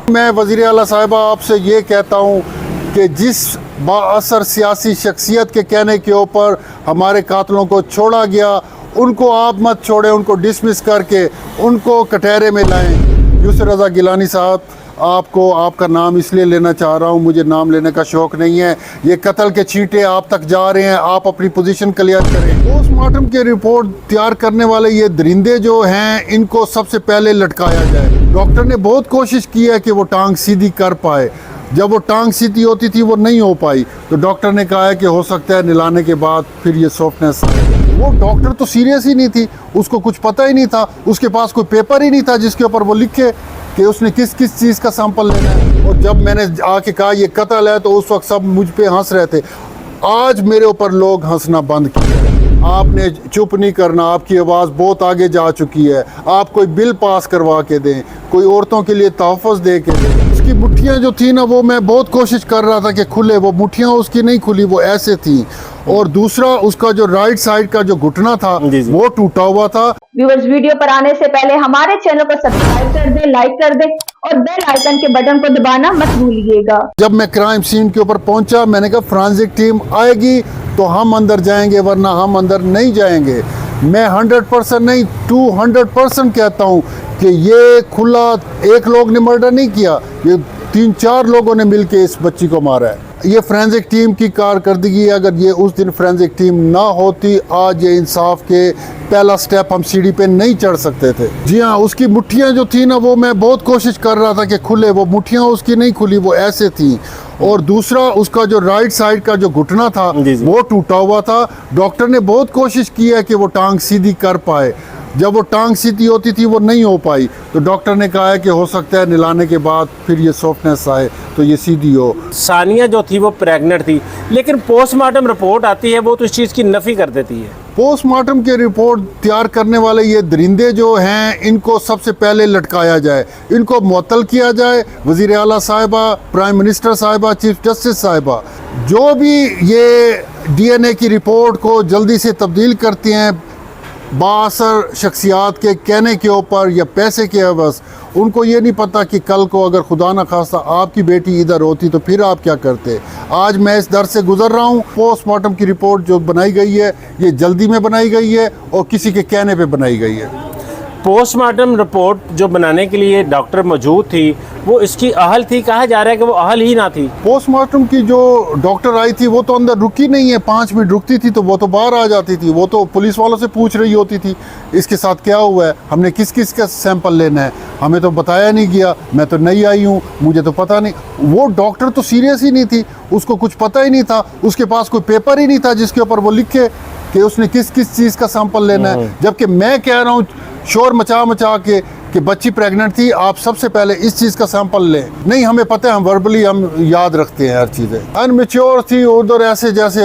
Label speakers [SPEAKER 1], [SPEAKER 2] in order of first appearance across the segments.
[SPEAKER 1] मैं वज़ीर आला साहिबा आपसे ये कहता हूँ कि जिस बाअसर सियासी शख्सियत के कहने के ऊपर हमारे कातलों को छोड़ा गया, उनको आप मत छोड़ें, उनको डिसमिस करके उनको कटहरे में लाएं। यूसुफ रज़ा गिलानी साहब, आपको आपका नाम इसलिए लेना चाह रहा हूँ, मुझे नाम लेने का शौक़ नहीं है। ये कत्ल के छींटे आप तक जा रहे हैं, आप अपनी पोजीशन क्लियर करें। पोस्टमार्टम की रिपोर्ट तैयार करने वाले ये दरिंदे जो हैं, इनको सबसे पहले लटकाया जाए। डॉक्टर ने बहुत कोशिश की है कि वो टांग सीधी कर पाए। जब वो टांग सीधी होती थी वो नहीं हो पाई, तो डॉक्टर ने कहा है कि हो सकता है निलाने के बाद फिर ये सॉफ्टनेस। वो डॉक्टर तो सीरियस ही नहीं थी, उसको कुछ पता ही नहीं था, उसके पास कोई पेपर ही नहीं था जिसके ऊपर वो लिखे कि उसने किस किस चीज़ का सैंपल लेना है। और जब मैंने आके कहा ये कत्ल है, तो उस वक्त सब मुझ पे हंस रहे थे। आज मेरे ऊपर लोग हंसना बंद किया है। आपने चुप नहीं करना, आपकी आवाज़ बहुत आगे जा चुकी है। आप कोई बिल पास करवा के दें, कोई औरतों के लिए तहफ़्फ़ुज़ दे के दें। उसकी मुट्ठियाँ जो थी ना, वो मैं बहुत कोशिश कर रहा था कि खुले, वो मुट्ठियाँ उसकी नहीं खुली, वो ऐसे थी। और दूसरा, उसका जो राइट साइड का जो घुटना था वो टूटा हुआ था।
[SPEAKER 2] व्यूअर्स, वीडियो पर आने से पहले हमारे चैनल को सब्सक्राइब कर दें, लाइक कर दें और बेल आइकन के बटन को दबाना मत भूलिएगा।
[SPEAKER 1] जब मैं क्राइम सीन के ऊपर पहुंचा, मैंने कहा फोरेंसिक टीम आएगी तो हम अंदर जाएंगे, वरना हम अंदर नहीं जाएंगे। मैं 100% नहीं 200% कहता हूं कि ये खुला एक लोग ने मर्डर नहीं किया, ये 3-4 लोगों ने मिलकर इस बच्ची को मारा है। ये फोरेंसिक टीम की कारकर्दगी है। अगर ये उस दिन फोरेंसिक टीम ना होती, आज ये इंसाफ के पहला स्टेप हम सीढ़ी पे नहीं चढ़ सकते थे। जी हाँ, उसकी मुट्ठियाँ जो थी ना, वो मैं बहुत कोशिश कर रहा था कि खुले, वो मुट्ठियाँ उसकी नहीं खुली, वो ऐसे थी। और दूसरा, उसका जो राइट साइड का जो घुटना था वो टूटा हुआ था। डॉक्टर ने बहुत कोशिश की है कि वो टांग सीधी कर पाए। जब वो टांग सीधी होती थी वो नहीं हो पाई, तो डॉक्टर ने कहा है कि हो सकता है निलाने के बाद फिर ये सॉफ्टनेस आए तो ये सीधी हो।
[SPEAKER 3] सानिया जो थी वो प्रेग्नेंट थी, लेकिन पोस्टमार्टम रिपोर्ट आती है वो तो इस चीज़ की नफ़ी कर देती है।
[SPEAKER 1] पोस्टमार्टम की रिपोर्ट तैयार करने वाले ये दरिंदे जो हैं, इनको सबसे पहले लटकाया जाए, इनको मुअत्तल किया जाए। वज़ीर आला साहिबा, प्राइम मिनिस्टर साहिबा, चीफ जस्टिस साहिबा, जो भी ये DNA की रिपोर्ट को जल्दी से तब्दील करती हैं बाअसर शख्सियात के कहने के ऊपर या पैसे के अवज़, उनको ये नहीं पता कि कल को अगर खुदा न खास्ता आपकी बेटी इधर होती तो फिर आप क्या करते। आज मैं इस दर से गुजर रहा हूँ। पोस्टमार्टम की रिपोर्ट जो बनाई गई है, ये जल्दी में बनाई गई है और किसी के कहने पे बनाई गई है।
[SPEAKER 3] पोस्टमार्टम रिपोर्ट जो बनाने के लिए डॉक्टर मौजूद थी, वो इसकी अहल थी। कहा जा रहा है कि वो अहल ही ना थी।
[SPEAKER 1] पोस्टमार्टम की जो डॉक्टर आई थी वो तो अंदर रुकी नहीं है, 5 मिनट रुकती थी तो वो तो बाहर आ जाती थी। वो तो पुलिस वालों से पूछ रही होती थी इसके साथ क्या हुआ है, हमने किस किस का सैंपल लेना है, हमें तो बताया नहीं गया, मैं तो नई आई हूँ, मुझे तो पता नहीं। वो डॉक्टर तो सीरियस ही नहीं थी, उसको कुछ पता ही नहीं था, उसके पास कोई पेपर ही नहीं था जिसके ऊपर वो लिखे कि उसने किस किस चीज़ का सैंपल लेना है। जबकि मैं कह रहा हूँ शोर मचा मचा के कि बच्ची प्रेग्नेंट थी, आप सबसे पहले इस चीज़ का सैंपल लें। नहीं, हमें पता है, हम वर्बली हम याद रखते हैं हर चीज़ें। अनमेच्योर थी, उधर ऐसे जैसे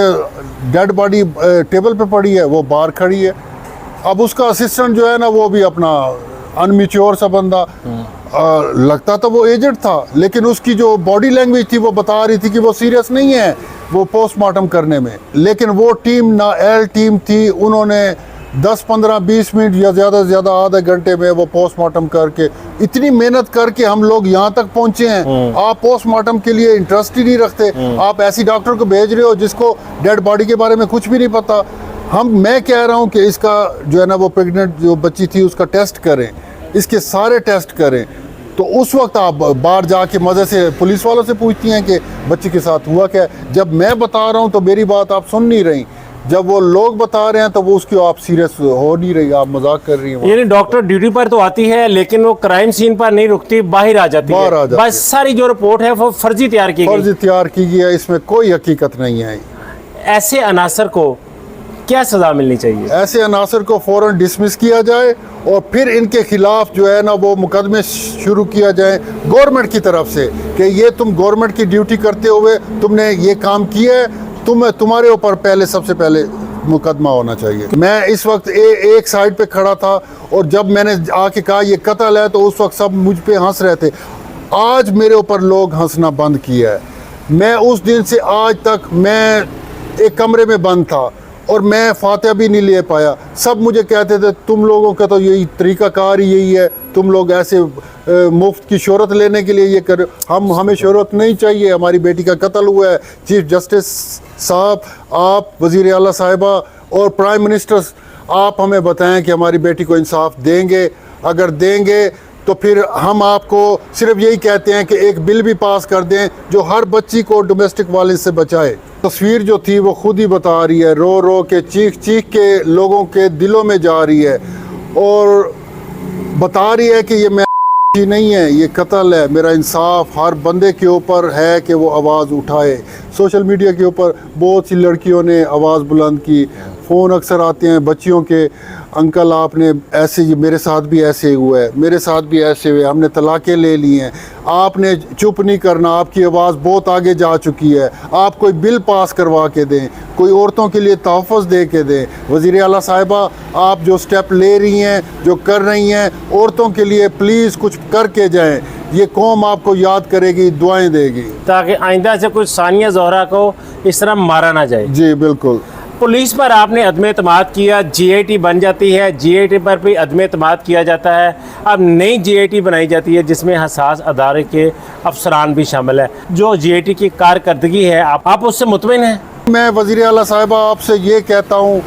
[SPEAKER 1] डेड बॉडी टेबल पे पड़ी है, वो बाहर खड़ी है। अब उसका असिस्टेंट जो है ना, वो भी अपना अनमेच्योर सा बंदा, लगता तो वो एजेड था, लेकिन उसकी जो बॉडी लैंग्वेज थी वो बता रही थी कि वो सीरियस नहीं है वो पोस्टमार्टम करने में। लेकिन वो टीम ना एल टीम थी, उन्होंने 10-15-20 मिनट या ज़्यादा से ज़्यादा आधे घंटे में वो पोस्टमार्टम करके, इतनी मेहनत करके हम लोग यहाँ तक पहुँचे हैं। आप पोस्टमार्टम के लिए इंटरेस्ट ही नहीं रखते, आप ऐसी डॉक्टर को भेज रहे हो जिसको डेड बॉडी के बारे में कुछ भी नहीं पता। मैं कह रहा हूँ कि इसका जो है ना, वो प्रेग्नेंट जो बच्ची थी उसका टेस्ट करें, इसके सारे टेस्ट करें। तो उस वक्त आप बाहर जाके मज़े से पुलिस वालों से पूछती हैं कि बच्ची के साथ हुआ क्या है। जब मैं बता रहा हूँ तो मेरी बात आप सुन नहीं रही, जब वो लोग बता रहे हैं तो वो उसकी आप सीरियस हो नहीं रही, आप मजाक कर रही हैं।
[SPEAKER 3] यानी डॉक्टर ड्यूटी पर तो आती है, लेकिन वो क्राइम सीन पर नहीं रुकती, बाहर आ जाती है। बस सारी जो रिपोर्ट है वो फर्जी तैयार की
[SPEAKER 1] गई है, इसमें कोई हकीकत नहीं है। ऐसे
[SPEAKER 3] अनासर को क्या सजा मिलनी चाहिए?
[SPEAKER 1] ऐसे अनासर को फौरन डिसमिस किया जाए और फिर इनके खिलाफ जो है ना, वो मुकदमे शुरू किया जाए गवर्नमेंट की तरफ से कि ये तुम गवर्नमेंट की ड्यूटी करते हुए तुमने ये काम किया है, तुम्हारे ऊपर पहले सबसे पहले मुकदमा होना चाहिए। मैं इस वक्त एक साइड पे खड़ा था और जब मैंने आके कहा ये कत्ल है, तो उस वक्त सब मुझ पे हंस रहे थे। आज मेरे ऊपर लोग हंसना बंद किया है। मैं उस दिन से आज तक मैं एक कमरे में बंद था और मैं फातिहा भी नहीं ले पाया। सब मुझे कहते थे तुम लोगों का तो यही तरीक़ाकार यही है, तुम लोग ऐसे मुफ्त की शोहरत लेने के लिए ये कर। हमें शोहरत नहीं चाहिए, हमारी बेटी का कत्ल हुआ है। चीफ जस्टिस साहब, आप वज़ीर आला साहिबा और प्राइम मिनिस्टर, आप हमें बताएं कि हमारी बेटी को इंसाफ देंगे। अगर देंगे तो फिर हम आपको सिर्फ यही कहते हैं कि एक बिल भी पास कर दें जो हर बच्ची को डोमेस्टिक वायलेंस से बचाए। तस्वीर जो थी वो खुद ही बता रही है, रो रो के चीख चीख के लोगों के दिलों में जा रही है और बता रही है कि ये मैं नहीं है, ये कत्ल है। मेरा इंसाफ हर बंदे के ऊपर है कि वो आवाज़ उठाए। सोशल मीडिया के ऊपर बहुत सी लड़कियों ने आवाज़ बुलंद की, फ़ोन अक्सर आते हैं बच्चियों के, अंकल आपने ऐसे, ये मेरे साथ भी ऐसे हुआ है, मेरे साथ भी ऐसे हुए, हमने तलाक़ें ले ली हैं। आपने चुप नहीं करना, आपकी आवाज़ बहुत आगे जा चुकी है। आप कोई बिल पास करवा के दें, कोई औरतों के लिए तहफ़्फ़ुज़ दे के दें। वज़ीर आला साहिबा, आप जो स्टेप ले रही हैं, जो कर रही हैं, औरतों के लिए प्लीज़ कुछ करके जाएँ। ये कौम आपको याद करेगी, दुआएं देगी,
[SPEAKER 3] ताकि आइंदा से कुछ सानिया ज़ोहरा को इस तरह मारा ना जाए।
[SPEAKER 1] जी बिल्कुल।
[SPEAKER 3] पुलिस पर आपने अदम एतमाद किया, GIT बन जाती है, GIT पर भी अदम एतमाद किया जाता है। अब नई GIT बनाई जाती है जिसमें हसास अदारे के अफसरान भी शामिल है। जो GIT की कारकर्दगी है, आप उससे मुतमिन हैं?
[SPEAKER 1] मैं वज़ीर आला साहिबा आपसे ये कहता हूँ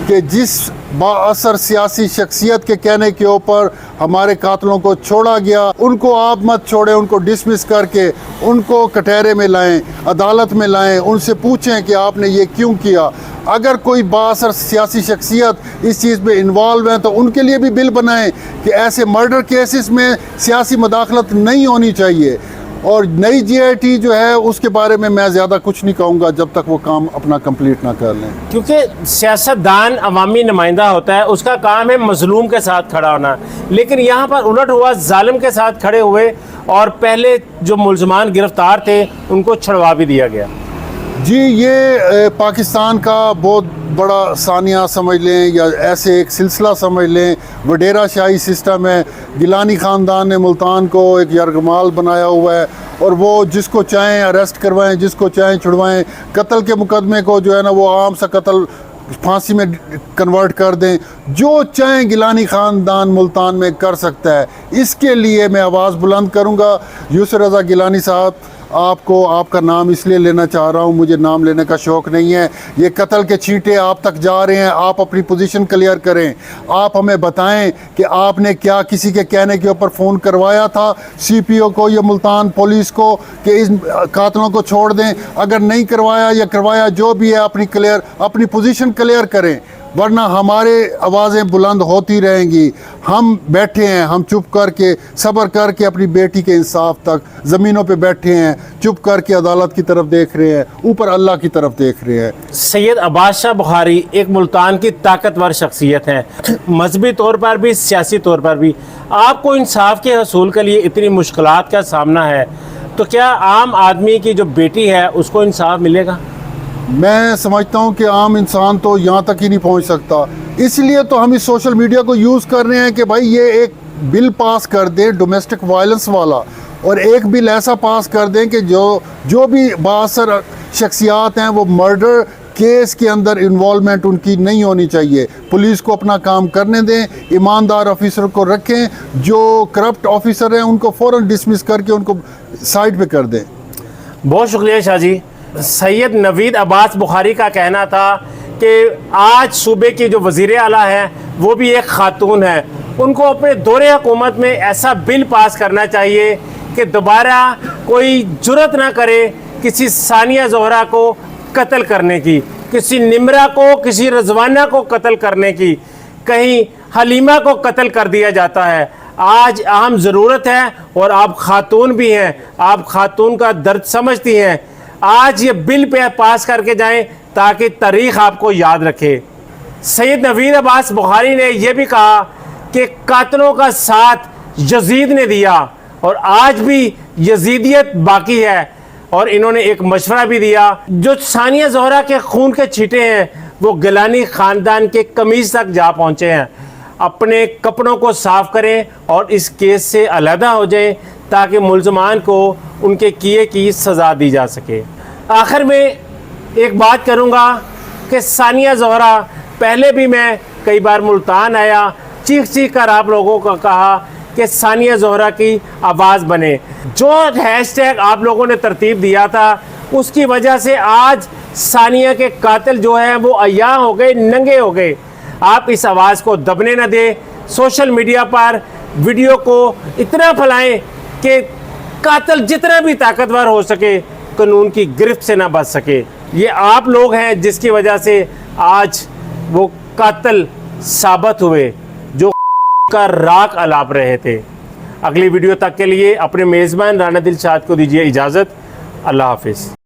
[SPEAKER 1] कि जिस बाअसर सियासी शख्सियत के कहने के ऊपर हमारे कातलों को छोड़ा गया, उनको आप मत छोड़ें, उनको डिसमिस करके उनको कटहरे में लाएं, अदालत में लाएं, उनसे पूछें कि आपने ये क्यों किया। अगर कोई बाअसर सियासी शख्सियत इस चीज़ में इन्वॉल्व है तो उनके लिए भी बिल बनाएं कि ऐसे मर्डर केसेस में सियासी मदाखलत नहीं होनी चाहिए। और नई GIT जो है उसके बारे में मैं ज़्यादा कुछ नहीं कहूँगा जब तक वो काम अपना कंप्लीट ना कर लें,
[SPEAKER 3] क्योंकि सियासतदान अवामी नुमाइंदा होता है, उसका काम है मजलूम के साथ खड़ा होना। लेकिन यहाँ पर उलट हुआ, जालिम के साथ खड़े हुए और पहले जो मुल्ज़मान गिरफ्तार थे उनको छुड़वा भी दिया गया।
[SPEAKER 1] जी, ये पाकिस्तान का बहुत बड़ा सानिया समझ लें या ऐसे एक सिलसिला समझ लें। वडेरा शाही सिस्टम है। गिलानी ख़ानदान ने मुल्तान को एक यरगमाल बनाया हुआ है और वो जिसको चाहें अरेस्ट करवाएं, जिसको चाहें छुड़वाएं। कत्ल के मुकदमे को जो है ना वो आम सा कत्ल फांसी में कन्वर्ट कर दें। जो चाहें गिलानी ख़ानदान मुल्तान में कर सकता है। इसके लिए मैं आवाज़ बुलंद करूँगा। यूसुफ रज़ा गिलानी साहब, आपको आपका नाम इसलिए लेना चाह रहा हूँ, मुझे नाम लेने का शौक़ नहीं है। ये कत्ल के छींटे आप तक जा रहे हैं, आप अपनी पोजीशन क्लियर करें। आप हमें बताएं कि आपने क्या किसी के कहने के ऊपर फ़ोन करवाया था CPO को या मुल्तान पुलिस को कि इस कातलों को छोड़ दें। अगर नहीं करवाया या करवाया, जो भी है अपनी पोजीशन क्लियर करें, वरना हमारे आवाज़ें बुलंद होती रहेंगी। हम बैठे हैं, हम चुप करके सब्र करके अपनी बेटी के इंसाफ तक ज़मीनों पे बैठे हैं, चुप करके अदालत की तरफ देख रहे हैं, ऊपर अल्लाह की तरफ देख रहे हैं।
[SPEAKER 3] सैयद अब्बास शाह बुखारी एक मुल्तान की ताकतवर शख्सियत है, मजहबी तौर पर भी, सियासी तौर पर भी। आपको इंसाफ के हसूल के लिए इतनी मुश्किलात का सामना है, तो क्या आम आदमी की जो बेटी है उसको इंसाफ मिलेगा?
[SPEAKER 1] मैं समझता हूँ कि आम इंसान तो यहाँ तक ही नहीं पहुँच सकता। इसलिए तो हम इस सोशल मीडिया को यूज़ कर रहे हैं कि भाई ये एक बिल पास कर दें डोमेस्टिक वायलेंस वाला, और एक बिल ऐसा पास कर दें कि जो भी बाअसर शख्सियात हैं वो मर्डर केस के अंदर इन्वॉल्वमेंट उनकी नहीं होनी चाहिए। पुलिस को अपना काम करने दें, ईमानदार ऑफिसर को रखें, जो करप्ट ऑफिसर हैं उनको फ़ौरन डिसमिस करके उनको साइड पे कर दें।
[SPEAKER 3] बहुत शुक्रिया शाह जी। सैयद नवीद अब्बास बुखारी का कहना था कि आज सूबे की जो वज़ीर आला है वो भी एक खातून है, उनको अपने दौरे हुकूमत में ऐसा बिल पास करना चाहिए कि दोबारा कोई जुर्रत ना करे किसी सानिया ज़ोहरा को कत्ल करने की, किसी निमरा को, किसी रजवाना को कत्ल करने की। कहीं हलीमा को कत्ल कर दिया जाता है। आज अहम ज़रूरत है और आप खातून भी हैं, आप खातून का दर्द समझती हैं। आज ये बिल पे पास करके जाएं ताकि तारीख़ आपको याद रखे। सैयद नवीद अब्बास बुखारी ने यह भी कहा कि कातलों का साथ यजीद ने दिया और आज भी यजीदियत बाकी है, और इन्होंने एक मशवरा भी दिया, जो सानिया ज़ोहरा के खून के छींटे हैं वो गिलानी ख़ानदान के कमीज़ तक जा पहुँचे हैं। अपने कपड़ों को साफ़ करें और इस केस से अलहदा हो जाएं ताकि मुल्ज़मान को उनके किए की सज़ा दी जा सके। आखिर में एक बात करूँगा कि सानिया ज़ोहरा, पहले भी मैं कई बार मुल्तान आया, चीख कर आप लोगों को कहा कि सानिया ज़ोहरा की आवाज़ बने। जो हैशटैग आप लोगों ने तरतीब दिया था उसकी वजह से आज सानिया के कातिल जो हैं वो अय्या हो गए, नंगे हो गए। आप इस आवाज़ को दबने न दें, सोशल मीडिया पर वीडियो को इतना फैलाएं कि कातिल जितना भी ताकतवर हो सके कानून की गिरफ्त से ना बच सके। ये आप लोग हैं जिसकी वजह से आज वो कातिल साबित हुए जो का राग अलाप रहे थे। अगली वीडियो तक के लिए अपने मेज़बान राना दिलशाद को दीजिए इजाज़त। अल्लाह हाफिज़।